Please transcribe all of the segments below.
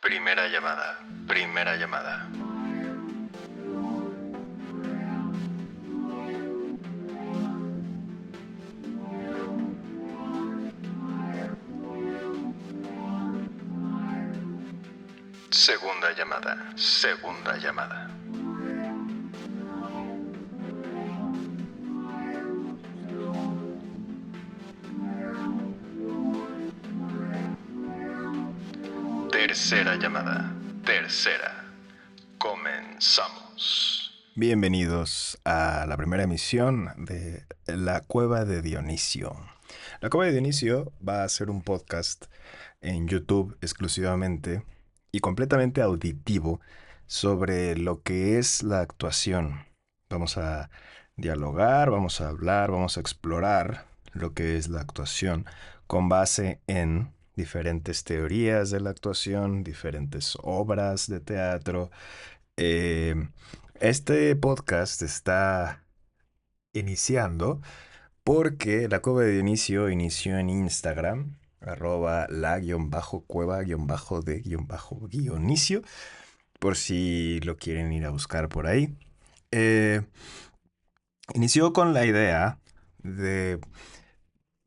Primera llamada. Primera llamada. Segunda llamada. Segunda llamada. Tercera llamada. Tercera. Comenzamos. Bienvenidos a la primera emisión de La Cueva de Dionisio. La Cueva de Dionisio va a ser un podcast en YouTube exclusivamente y completamente auditivo sobre lo que es la actuación. Vamos a dialogar, vamos a hablar, vamos a explorar lo que es la actuación con base en diferentes teorías de la actuación, diferentes obras de teatro. Eh, este podcast está iniciando porque la Cueva de Dionisio inició en Instagram, @la_cueva_de_Dionisio, por si lo quieren ir a buscar por ahí. Eh, Inició con la idea de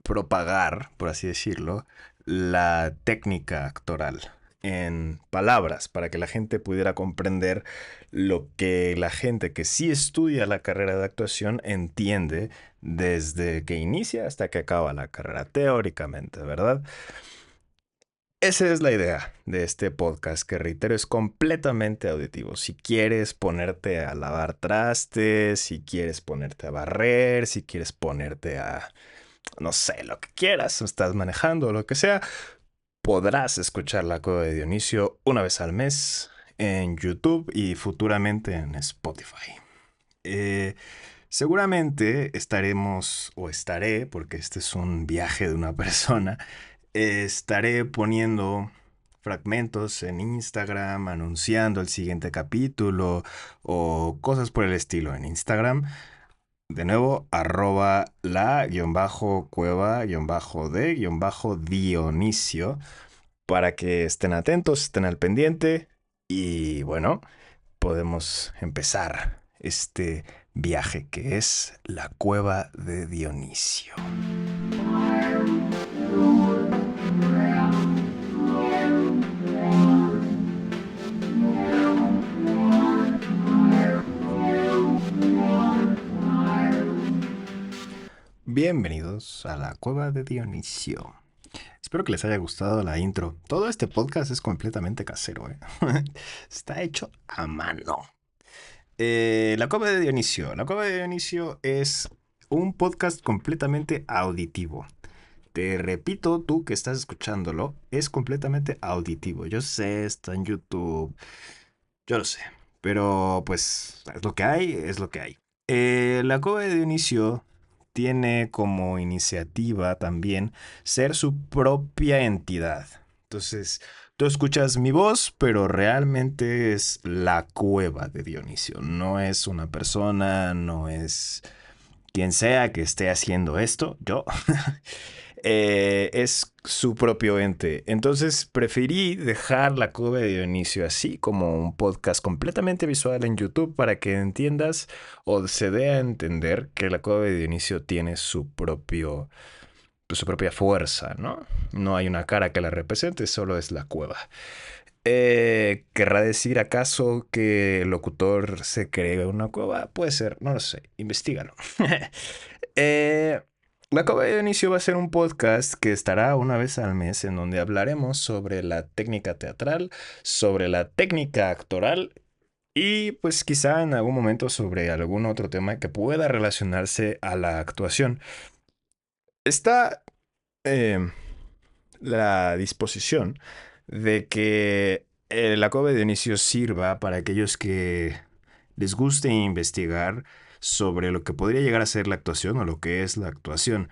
propagar, por así decirlo, la técnica actoral en palabras para que la gente pudiera comprender lo que la gente que sí estudia la carrera de actuación entiende desde que inicia hasta que acaba la carrera, teóricamente, ¿verdad? Esa es la idea de este podcast, que reitero, es completamente auditivo. Si quieres ponerte a lavar trastes, si quieres ponerte a barrer, si quieres ponerte a, no sé, lo que quieras, estás manejando o lo que sea, podrás escuchar La Cueva de Dionisio una vez al mes en YouTube y futuramente en Spotify. Eh, Seguramente estaremos, o estaré, porque este es un viaje de una persona, estaré poniendo fragmentos en Instagram, anunciando el siguiente capítulo o cosas por el estilo en Instagram. De nuevo, @la_cueva_de_Dionisio para que estén atentos, estén al pendiente y bueno, podemos empezar este viaje que es la Cueva de Dionisio. Bienvenidos a la Cueva de Dionisio. Espero que les haya gustado la intro. Todo este podcast es completamente casero, ¿eh? Está hecho a mano. La Cueva de Dionisio. La Cueva de Dionisio es un podcast completamente auditivo. Te repito, tú que estás escuchándolo, es completamente auditivo. Yo sé, está en YouTube, yo lo sé, pero pues es lo que hay, es lo que hay. La Cueva de Dionisio tiene como iniciativa también ser su propia entidad. Entonces, tú escuchas mi voz, pero realmente es la Cueva de Dionisio. No es una persona, no es quien sea que esté haciendo esto, yo. Es su propio ente. Entonces preferí dejar La Cueva de Dionisio así, como un podcast completamente visual en YouTube, para que entiendas o se dé a entender que La Cueva de Dionisio tiene su propia fuerza, ¿no? No hay una cara que la represente, solo es la cueva. ¿Querrá decir acaso que el locutor se cree una cueva? Puede ser, no lo sé, investigalo. La Cueva de Inicio va a ser un podcast que estará una vez al mes en donde hablaremos sobre la técnica teatral, sobre la técnica actoral y pues quizá en algún momento sobre algún otro tema que pueda relacionarse a la actuación. Está eh, la disposición de que la Cueva de Dionisio sirva para aquellos que les guste investigar sobre lo que podría llegar a ser la actuación o lo que es la actuación.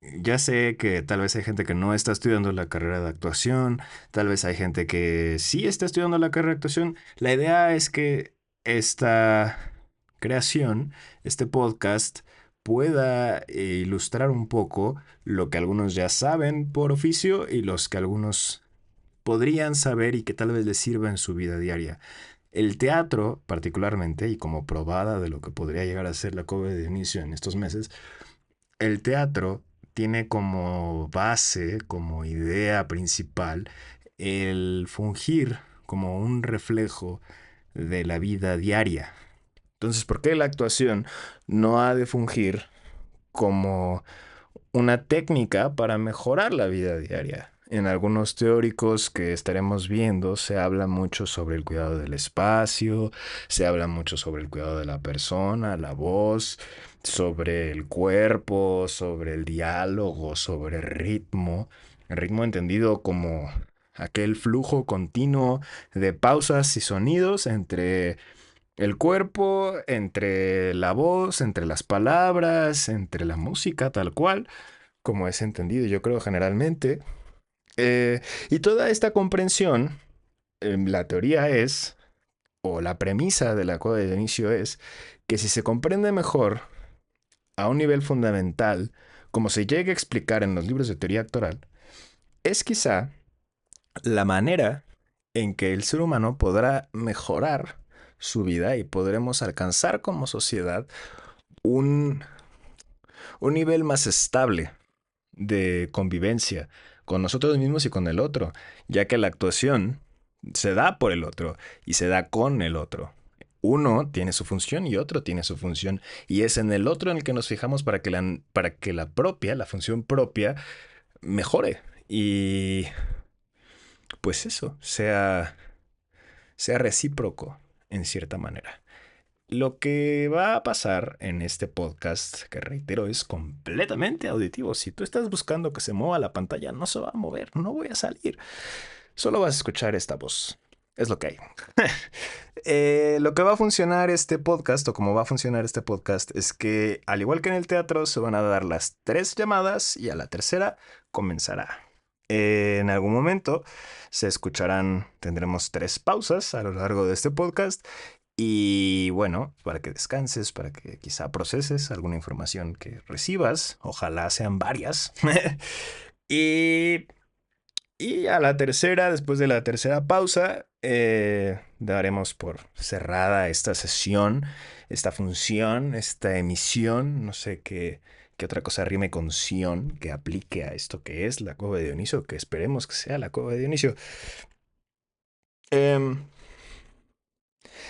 Ya sé que tal vez hay gente que no está estudiando la carrera de actuación, tal vez hay gente que sí está estudiando la carrera de actuación. La idea es que esta creación, este podcast, pueda ilustrar un poco lo que algunos ya saben por oficio y los que algunos podrían saber y que tal vez les sirva en su vida diaria. El teatro, particularmente, y como probada de lo que podría llegar a ser la Cova de Dionisio en estos meses, el teatro tiene como base, como idea principal, el fungir como un reflejo de la vida diaria. Entonces, ¿por qué la actuación no ha de fungir como una técnica para mejorar la vida diaria? En algunos teóricos que estaremos viendo se habla mucho sobre el cuidado del espacio, se habla mucho sobre el cuidado de la persona, la voz, sobre el cuerpo, sobre el diálogo, sobre el ritmo entendido como aquel flujo continuo de pausas y sonidos entre el cuerpo, entre la voz, entre las palabras, entre la música, tal cual, como es entendido, yo creo generalmente. Y toda esta comprensión, la teoría es, o la premisa de la Coda de inicio es, que si se comprende mejor a un nivel fundamental, como se llega a explicar en los libros de teoría actoral, es quizá la manera en que el ser humano podrá mejorar su vida y podremos alcanzar como sociedad un, un nivel más estable de convivencia con nosotros mismos y con el otro, ya que la actuación se da por el otro y se da con el otro. Uno tiene su función y otro tiene su función, y es en el otro en el que nos fijamos para que la función propia, mejore y pues eso, sea recíproco en cierta manera. Lo que va a pasar en este podcast, que reitero, es completamente auditivo. Si tú estás buscando que se mueva la pantalla, no se va a mover, no voy a salir. Solo vas a escuchar esta voz. Es lo que hay. Lo que va a funcionar este podcast, o cómo va a funcionar este podcast, es que, al igual que en el teatro, se van a dar las 3 llamadas y a la tercera comenzará. En algún momento se escucharán, tendremos 3 pausas a lo largo de este podcast. Y bueno, para que descanses, para que quizá proceses alguna información que recibas, ojalá sean varias. y, y a la tercera, después de la tercera pausa, daremos por cerrada esta sesión, esta función, esta emisión, no sé qué otra cosa rime con sion que aplique a esto que es la Cueva de Dionisio, que esperemos que sea la Cueva de Dionisio. Em,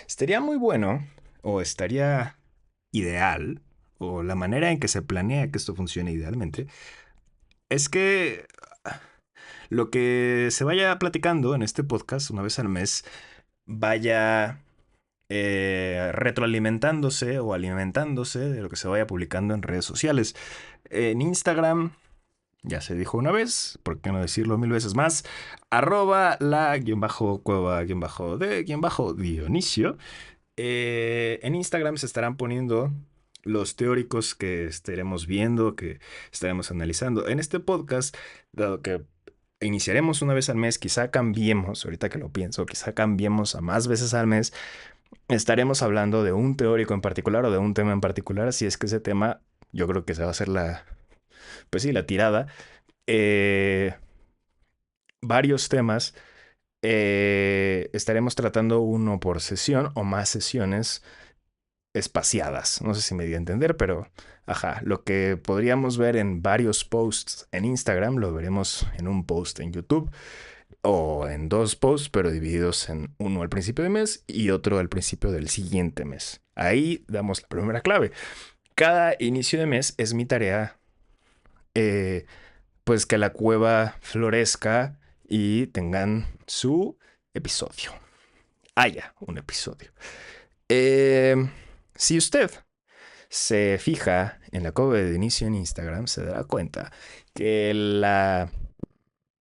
Estaría muy bueno, o estaría ideal, o la manera en que se planea que esto funcione idealmente, es que lo que se vaya platicando en este podcast una vez al mes vaya retroalimentándose o alimentándose de lo que se vaya publicando en redes sociales. En Instagram, ya se dijo una vez, ¿por qué no decirlo 1000 veces más? @la_cueva_de_Dionisio. En Instagram se estarán poniendo los teóricos que estaremos viendo, que estaremos analizando. En este podcast, dado que iniciaremos una vez al mes, quizá cambiemos, ahorita que lo pienso, quizá cambiemos a más veces al mes, estaremos hablando de un teórico en particular o de un tema en particular, si es que ese tema, yo creo que se va a hacer pues sí, la tirada. Eh, Varios temas. Estaremos tratando uno por sesión o más sesiones espaciadas. No sé si me di a entender, pero ajá, lo que podríamos ver en varios posts en Instagram, lo veremos en un post en YouTube o en 2 posts, pero divididos en uno al principio de mes y otro al principio del siguiente mes. Ahí damos la primera clave. Cada inicio de mes es mi tarea, eh, pues que la cueva florezca y tengan su episodio. Haya un episodio. Eh, si usted se fija en la cover de inicio en Instagram, se dará cuenta que la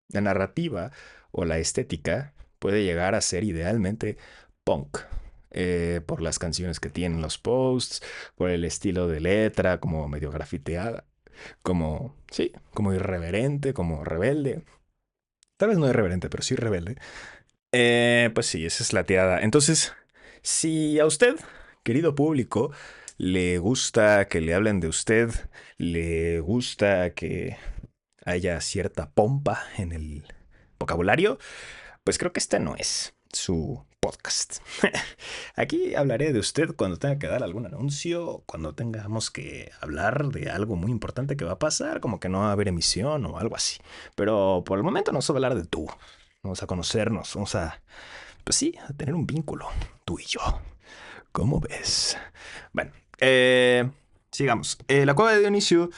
narrativa o la estética puede llegar a ser idealmente punk. Por las canciones que tienen los posts, por el estilo de letra, como medio grafiteada, como, sí, como irreverente, como rebelde. Tal vez no irreverente, pero sí rebelde. Pues sí, esa es la tirada. Entonces, si a usted, querido público, le gusta que le hablen de usted, le gusta que haya cierta pompa en el vocabulario, pues creo que este no es su podcast. Aquí hablaré de usted cuando tenga que dar algún anuncio, cuando tengamos que hablar de algo muy importante que va a pasar, como que no va a haber emisión o algo así. Pero por el momento no vamos a hablar de tú. Vamos a conocernos, vamos a, pues sí, a tener un vínculo, tú y yo. ¿Cómo ves? Bueno, sigamos. La cueva de Dionisio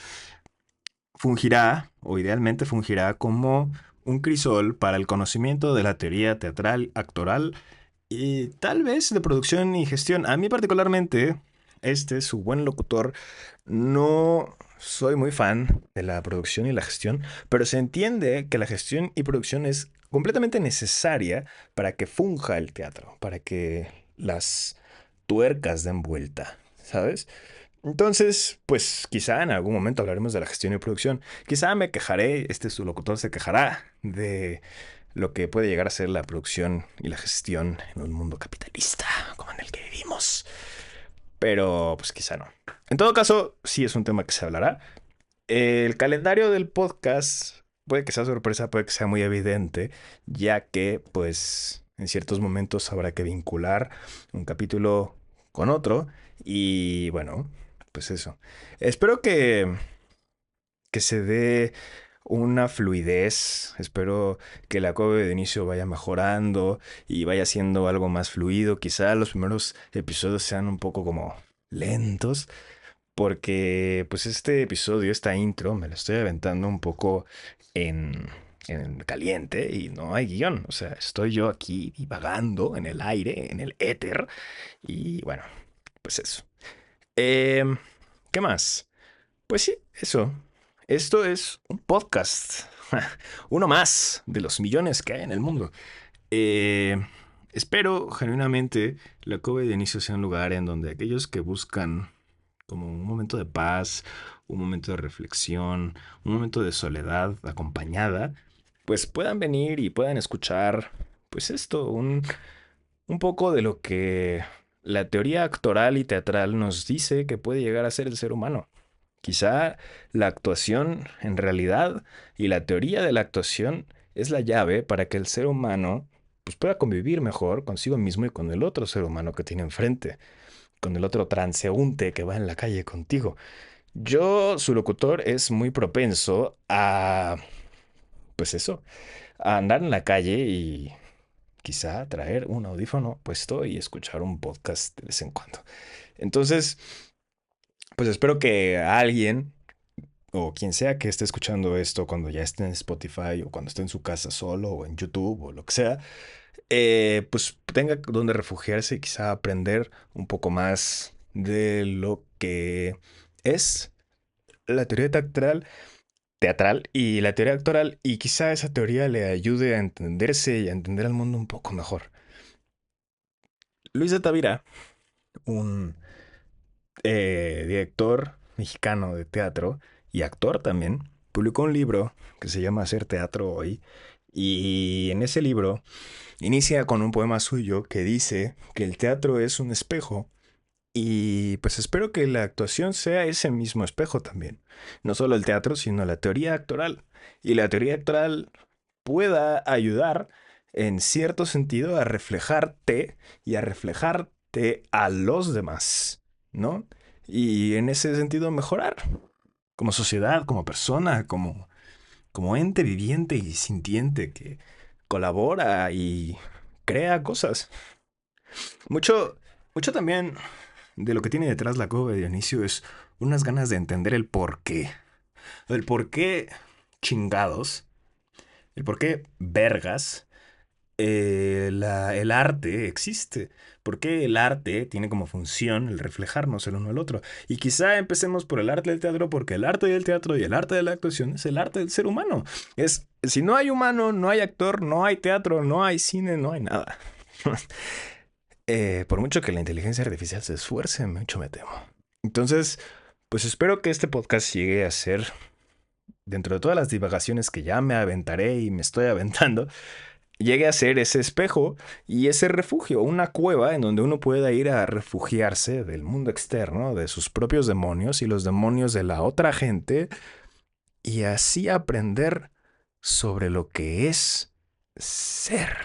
fungirá, o idealmente fungirá, como un crisol para el conocimiento de la teoría teatral, actoral y tal vez de producción y gestión. A mí particularmente, su buen locutor, no soy muy fan de la producción y la gestión, pero se entiende que la gestión y producción es completamente necesaria para que funja el teatro, para que las tuercas den vuelta, ¿sabes? Entonces, pues quizá en algún momento hablaremos de la gestión y producción. Quizá me quejaré, su locutor se quejará de lo que puede llegar a ser la producción y la gestión en un mundo capitalista como en el que vivimos. Pero pues quizá no. En todo caso, sí es un tema que se hablará. El calendario del podcast puede que sea sorpresa, puede que sea muy evidente, ya que pues en ciertos momentos habrá que vincular un capítulo con otro. Y bueno, pues eso. Espero que se dé una fluidez. Espero que la curva de inicio vaya mejorando y vaya siendo algo más fluido. Quizá los primeros episodios sean un poco como lentos, porque pues este episodio, esta intro, me la estoy aventando un poco en, en caliente y no hay guión. O sea, estoy yo aquí divagando en el aire, en el éter. Y bueno, pues eso. Em, ¿Qué más? Pues sí, eso. Esto es un podcast. Uno más de los millones que hay en el mundo. Eh, Espero genuinamente la Cove de inicio sea un lugar en donde aquellos que buscan como un momento de paz, un momento de reflexión, un momento de soledad acompañada, pues puedan venir y puedan escuchar, pues esto, un poco de lo que la teoría actoral y teatral nos dice que puede llegar a ser el ser humano. Quizá la actuación en realidad y la teoría de la actuación es la llave para que el ser humano pues, pueda convivir mejor consigo mismo y con el otro ser humano que tiene enfrente, con el otro transeúnte que va en la calle contigo. Yo, su locutor, es muy propenso a, pues eso, a andar en la calle y quizá traer un audífono puesto y escuchar un podcast de vez en cuando. Entonces, pues espero que alguien o quien sea que esté escuchando esto cuando ya esté en Spotify o cuando esté en su casa solo o en YouTube o lo que sea, pues tenga donde refugiarse y quizá aprender un poco más de lo que es la teoría teatral y la teoría actoral y quizá esa teoría le ayude a entenderse y a entender al mundo un poco mejor. Luis de Tavira, un director mexicano de teatro y actor también, publicó un libro que se llama Hacer Teatro Hoy. Y en ese libro inicia con un poema suyo que dice que el teatro es un espejo y pues espero que la actuación sea ese mismo espejo también. No solo el teatro, sino la teoría actoral. Y la teoría actoral pueda ayudar en cierto sentido a reflejarte y a reflejarte a los demás, ¿no? Y en ese sentido mejorar como sociedad, como persona, como ente viviente y sintiente que colabora y crea cosas. Mucho, mucho también de lo que tiene detrás la cueva de Dionisio es unas ganas de entender el por qué. El por qué chingados, el por qué vergas el arte existe. Porque el arte tiene como función el reflejarnos el uno al otro. Y quizá empecemos por el arte del teatro, porque el arte del teatro y el arte de la actuación es el arte del ser humano. Si no hay humano, no hay actor, no hay teatro, no hay cine, no hay nada. Por mucho que la inteligencia artificial se esfuerce, mucho me temo. Entonces, pues espero que este podcast llegue a ser, dentro de todas las divagaciones que ya me aventaré y me estoy aventando, llegue a ser ese espejo y ese refugio, una cueva en donde uno pueda ir a refugiarse del mundo externo, de sus propios demonios y los demonios de la otra gente, y así aprender sobre lo que es ser.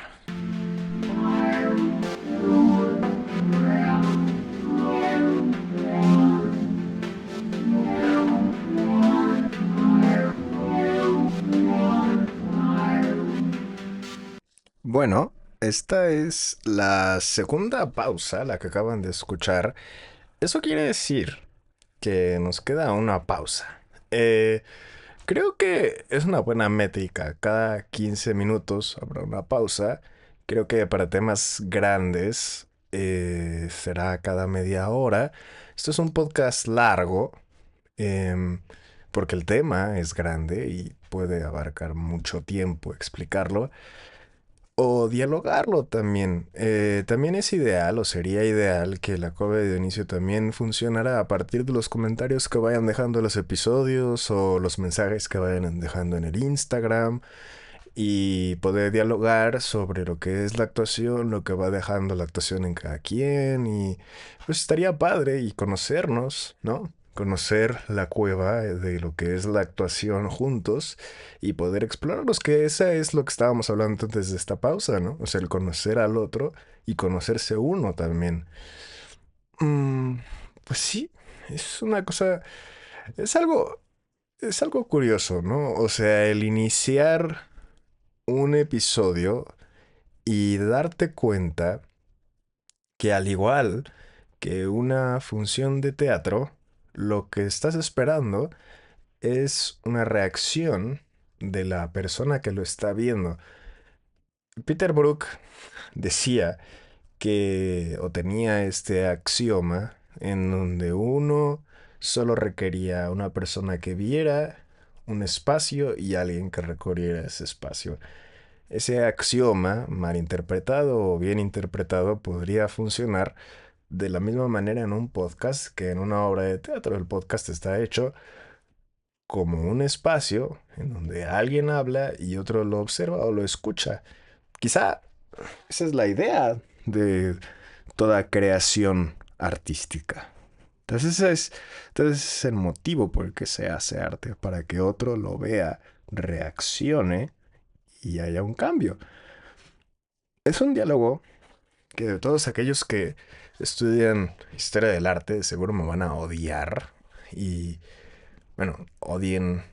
Bueno, esta es la segunda pausa, la que acaban de escuchar. Eso quiere decir que nos queda una pausa. Creo que es una buena métrica. Cada 15 minutos habrá una pausa. Creo que para temas grandes será cada media hora. Esto es un podcast largo em, porque el tema es grande y puede abarcar mucho tiempo explicarlo. O dialogarlo también. También es ideal o sería ideal que la Cove de Dionisio también funcionara a partir de los comentarios que vayan dejando los episodios o los mensajes que vayan dejando en el Instagram y poder dialogar sobre lo que es la actuación, lo que va dejando la actuación en cada quien y pues estaría padre y conocernos, ¿no? Conocer la cueva de lo que es la actuación juntos y poder explorarlos, que esa es lo que estábamos hablando desde esta pausa, ¿no? O sea, el conocer al otro y conocerse uno también. Mm, pues sí, es una cosa, es algo, es algo curioso, ¿no? O sea, el iniciar un episodio y darte cuenta que al igual que una función de teatro, lo que estás esperando es una reacción de la persona que lo está viendo. Peter Brook decía que o tenía este axioma en donde uno solo requería una persona que viera un espacio y alguien que recorriera ese espacio. Ese axioma, mal interpretado o bien interpretado, podría funcionar de la misma manera en un podcast que en una obra de teatro. El podcast está hecho como un espacio en donde alguien habla y otro lo observa o lo escucha. Quizá esa es la idea de toda creación artística. Entonces es el motivo por el que se hace arte, para que otro lo vea, reaccione y haya un cambio. Es un diálogo que de todos aquellos que estudian historia del arte seguro me van a odiar y, bueno, odien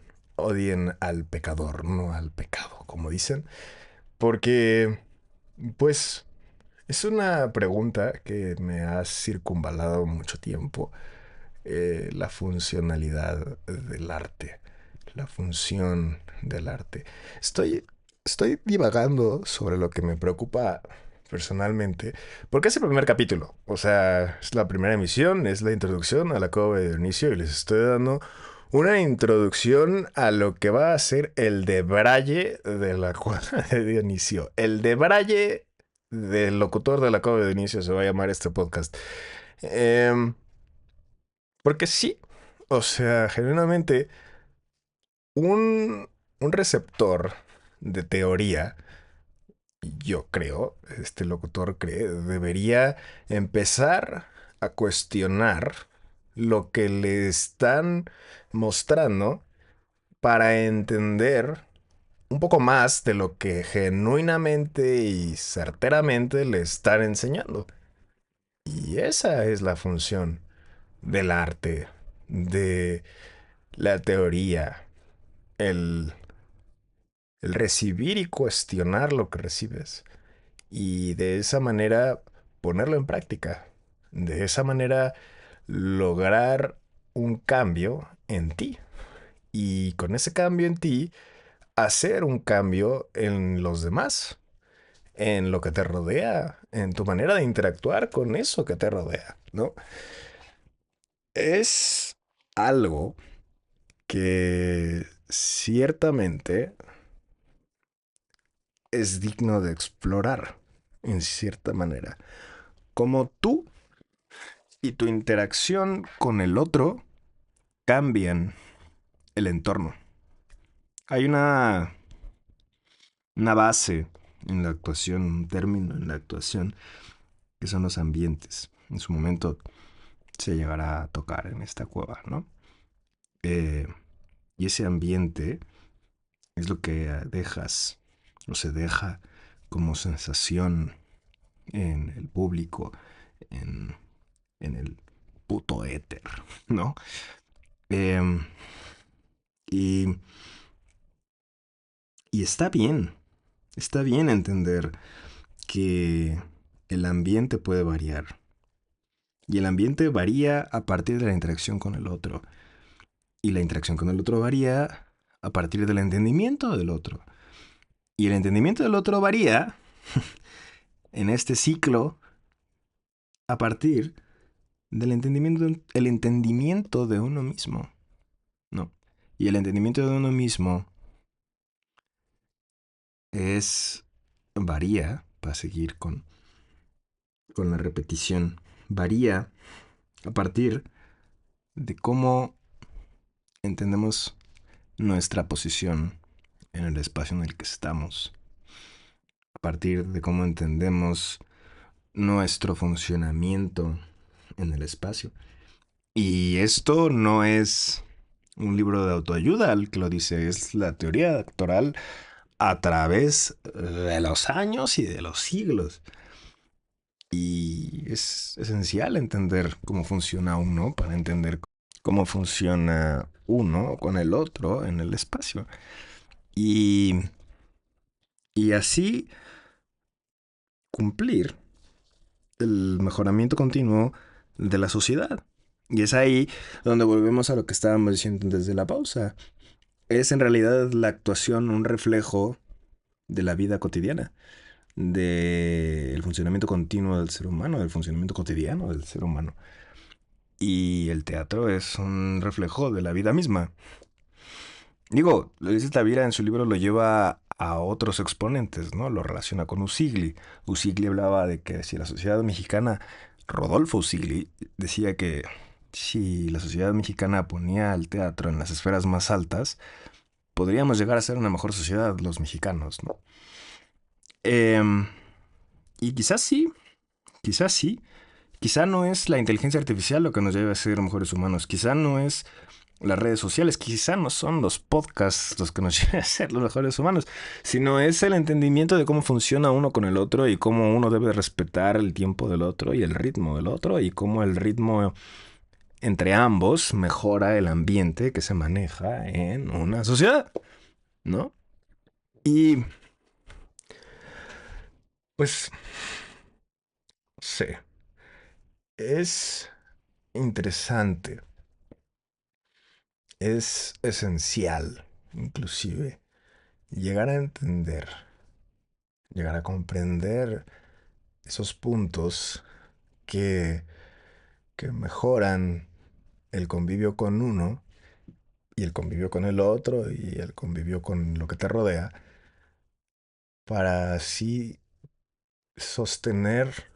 al pecador, no al pecado, como dicen, porque, pues, es una pregunta que me ha circunvalado mucho tiempo, la funcionalidad del arte, la función del arte. Estoy, estoy divagando sobre lo que me preocupa personalmente, porque es el primer capítulo, o sea, es la primera emisión, es la introducción a la Cueva de Dionisio y les estoy dando una introducción a lo que va a ser el debraye de la Cueva de Dionisio. El debraye del locutor de la Cueva de Dionisio se va a llamar este podcast. Em, Porque sí, o sea, genuinamente, un, un receptor de teoría, yo creo, este locutor cree, debería empezar a cuestionar lo que le están mostrando para entender un poco más de lo que genuinamente y certeramente le están enseñando. Y esa es la función del arte, de la teoría, el, el recibir y cuestionar lo que recibes. Y de esa manera ponerlo en práctica. De esa manera lograr un cambio en ti. Y con ese cambio en ti, hacer un cambio en los demás, en lo que te rodea, en tu manera de interactuar con eso que te rodea, ¿no? Es algo que ciertamente es digno de explorar, en cierta manera. Como tú y tu interacción con el otro cambian el entorno. Hay una base en la actuación, un término en la actuación, que son los ambientes. En su momento se llegará a tocar en esta cueva, ¿no? Eh, y ese ambiente es lo que dejas o se deja como sensación en el público, en, en el puto éter, ¿no? Em, y, y está bien entender que el ambiente puede variar. Y el ambiente varía a partir de la interacción con el otro. Y la interacción con el otro varía a partir del entendimiento del otro. Y el entendimiento del otro varía en este ciclo a partir del entendimiento de uno mismo, ¿no? Y el entendimiento de uno mismo varía, para seguir con la repetición, varía a partir de cómo entendemos nuestra posición en el espacio en el que estamos, a partir de cómo entendemos nuestro funcionamiento en el espacio. Y esto no es un libro de autoayuda el que lo dice, es la teoría actoral a través de los años y de los siglos. Y es esencial entender cómo funciona uno para entender cómo funciona uno con el otro en el espacio. Y, y así cumplir el mejoramiento continuo de la sociedad. Y es ahí donde volvemos a lo que estábamos diciendo desde la pausa. Es en realidad la actuación un reflejo de la vida cotidiana, del funcionamiento continuo del ser humano, del funcionamiento cotidiano del ser humano. Y el teatro es un reflejo de la vida misma. Digo, Luis Tavira en su libro lo lleva a otros exponentes, ¿no? Lo relaciona con Usigli. Usigli hablaba de que si la sociedad mexicana, Rodolfo Usigli, decía que si la sociedad mexicana ponía al teatro en las esferas más altas, podríamos llegar a ser una mejor sociedad los mexicanos, ¿no? Y quizás sí, quizás sí. Quizá no es la inteligencia artificial lo que nos lleve a ser mejores humanos. Quizá no es las redes sociales, quizá no son los podcasts los que nos lleven a ser los mejores humanos, sino es el entendimiento de cómo funciona uno con el otro y cómo uno debe respetar el tiempo del otro y el ritmo del otro y cómo el ritmo entre ambos mejora el ambiente que se maneja en una sociedad, ¿no? Y pues, sí, es interesante, es esencial, inclusive, llegar a entender, llegar a comprender esos puntos que, que mejoran el convivio con uno y el convivio con el otro y el convivio con lo que te rodea para así sostener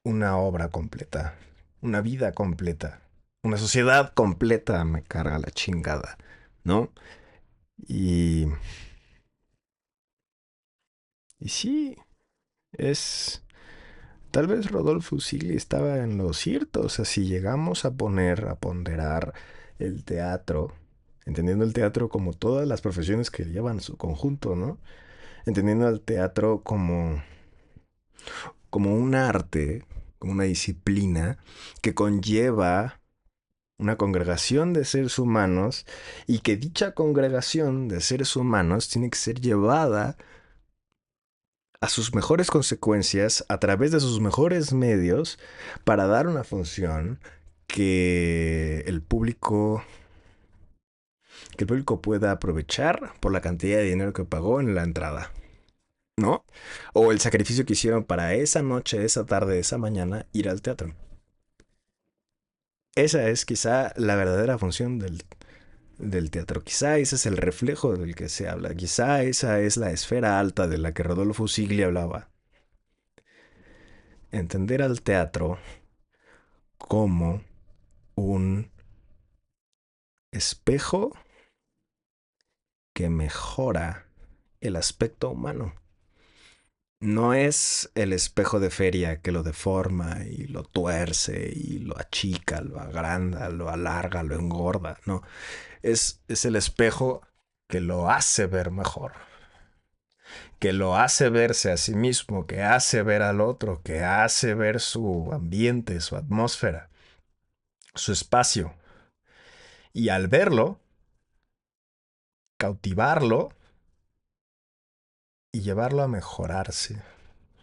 una obra completa, una vida completa, una sociedad completa, me carga la chingada, ¿no? Y, y sí, es... Tal vez Rodolfo Usili estaba en lo cierto, o sea, si llegamos a poner, a ponderar el teatro, entendiendo el teatro como todas las profesiones que llevan su conjunto, ¿no? Entendiendo el teatro como un arte, como una disciplina que conlleva una congregación de seres humanos y que dicha congregación de seres humanos tiene que ser llevada a sus mejores consecuencias a través de sus mejores medios para dar una función que el público pueda aprovechar por la cantidad de dinero que pagó en la entrada, ¿no? O el sacrificio que hicieron para esa noche, esa tarde, esa mañana ir al teatro. Esa es quizá la verdadera función del teatro. Quizá ese es el reflejo del que se habla. Quizá esa es la esfera alta de la que Rodolfo Sigli hablaba. Entender al teatro como un espejo que mejora el aspecto humano. No es el espejo de feria que lo deforma y lo tuerce y lo achica, lo agranda, lo alarga, lo engorda. No, es el espejo que lo hace ver mejor. que lo hace verse a sí mismo, que hace ver al otro, que hace ver su ambiente, su atmósfera, su espacio. Y al verlo, cautivarlo y llevarlo a mejorarse,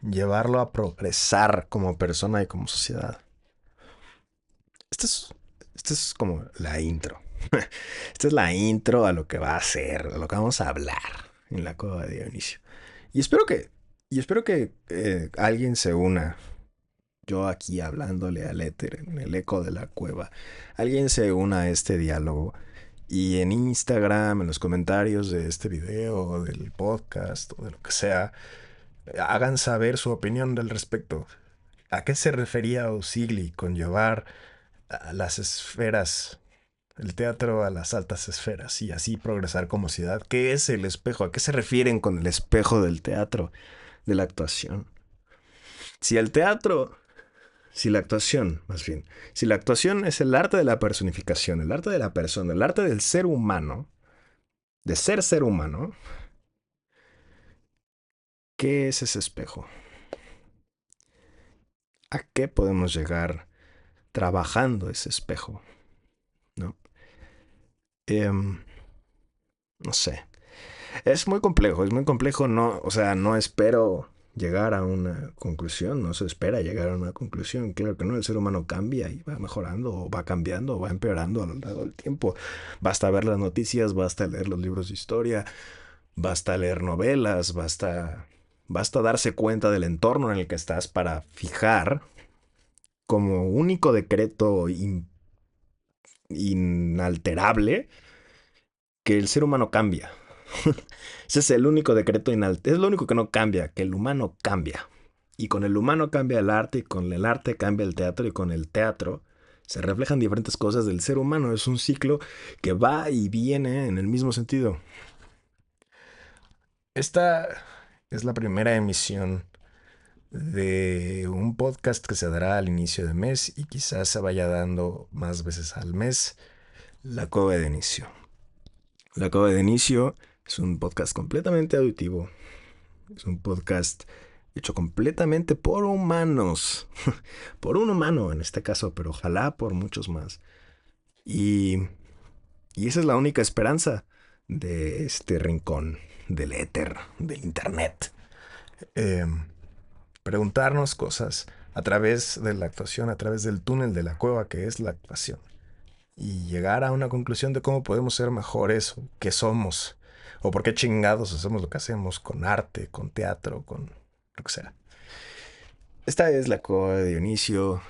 llevarlo a progresar como persona y como sociedad. Esta es, esta es como la intro. Esta es la intro a lo que va a ser, a lo que vamos a hablar en la cueva de Dionisio. Y espero que alguien se una. Yo aquí hablándole al éter en el eco de la cueva. Alguien se una a este diálogo. Y en Instagram, en los comentarios de este video, del podcast o de lo que sea, hagan saber su opinión del respecto. ¿A qué se refería Osigli con llevar a las esferas, el teatro a las altas esferas y así progresar como ciudad? ¿Qué es el espejo? ¿A qué se refieren con el espejo del teatro, de la actuación? Si el teatro, si la actuación, más bien, si la actuación es el arte de la personificación, el arte de la persona, el arte del ser humano, de ser humano, ¿qué es ese espejo? ¿A qué podemos llegar trabajando ese espejo? ¿No? No sé. Es muy complejo, no, o sea, no espero llegar a una conclusión, no se espera llegar a una conclusión, claro que no, el ser humano cambia y va mejorando, o va cambiando, o va empeorando a lo largo del tiempo. Basta ver las noticias, basta leer los libros de historia, basta leer novelas, basta darse cuenta del entorno en el que estás para fijar como único decreto inalterable que el ser humano cambia. Ese es el único decreto inalterable. Es lo único que no cambia, que el humano cambia. Y con el humano cambia el arte, y con el arte cambia el teatro, y con el teatro se reflejan diferentes cosas del ser humano. Es un ciclo que va y viene en el mismo sentido. Esta es la primera emisión de un podcast que se dará al inicio de mes y quizás se vaya dando más veces al mes. La Cueva de Inicio. La Cueva de Inicio es un podcast completamente auditivo. Es un podcast hecho completamente por humanos. Por un humano en este caso, pero ojalá por muchos más. Y, y esa es la única esperanza de este rincón del éter, del internet. Eh, Preguntarnos cosas a través de la actuación, a través del túnel de la cueva que es la actuación. Y llegar a una conclusión de cómo podemos ser mejores, qué somos, o por qué chingados hacemos lo que hacemos con arte, con teatro, con lo que sea. Esta es la cueva de Dionisio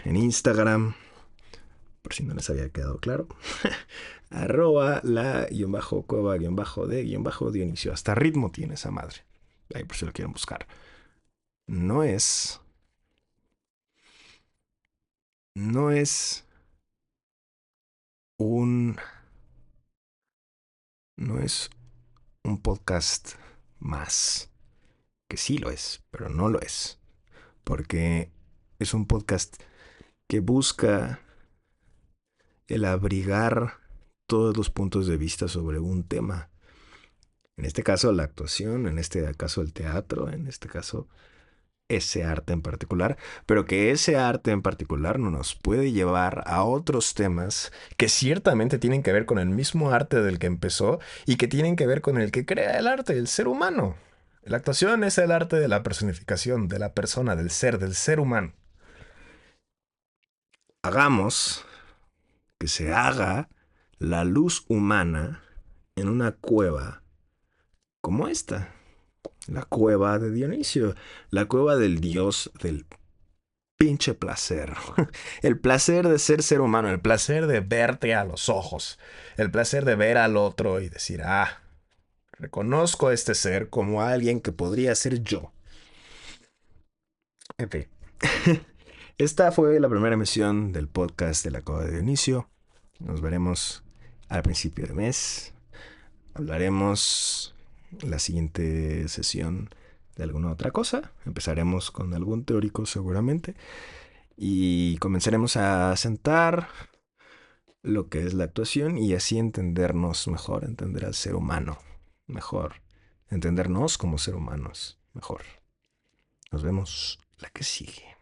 en Instagram, por si no les había quedado claro. Arroba la cueva de Dionisio. Hasta ritmo tiene esa madre. Ahí por si lo quieren buscar. No es. No es un. No es un podcast más. Que sí lo es, pero no lo es. Porque es un podcast que busca el abrigar todos los puntos de vista sobre un tema. En este caso la actuación, en este caso el teatro, en este caso ese arte en particular, pero que ese arte en particular no nos puede llevar a otros temas que ciertamente tienen que ver con el mismo arte del que empezó y que tienen que ver con el que crea el arte, el ser humano. La actuación es el arte de la personificación, de la persona, del ser humano. Hagamos que se haga la luz humana en una cueva como esta. La cueva de Dionisio, la cueva del dios del pinche placer. El placer de ser humano, el placer de verte a los ojos, el placer de ver al otro y decir, reconozco a este ser como alguien que podría ser yo. En fin. Esta fue la primera emisión del podcast de la cueva de Dionisio. Nos veremos al principio de mes. Hablaremos la siguiente sesión de alguna otra cosa. Empezaremos con algún teórico seguramente. Y comenzaremos a sentar lo que es la actuación y así entendernos mejor, entender al ser humano mejor, entendernos como ser humanos mejor. Nos vemos la que sigue.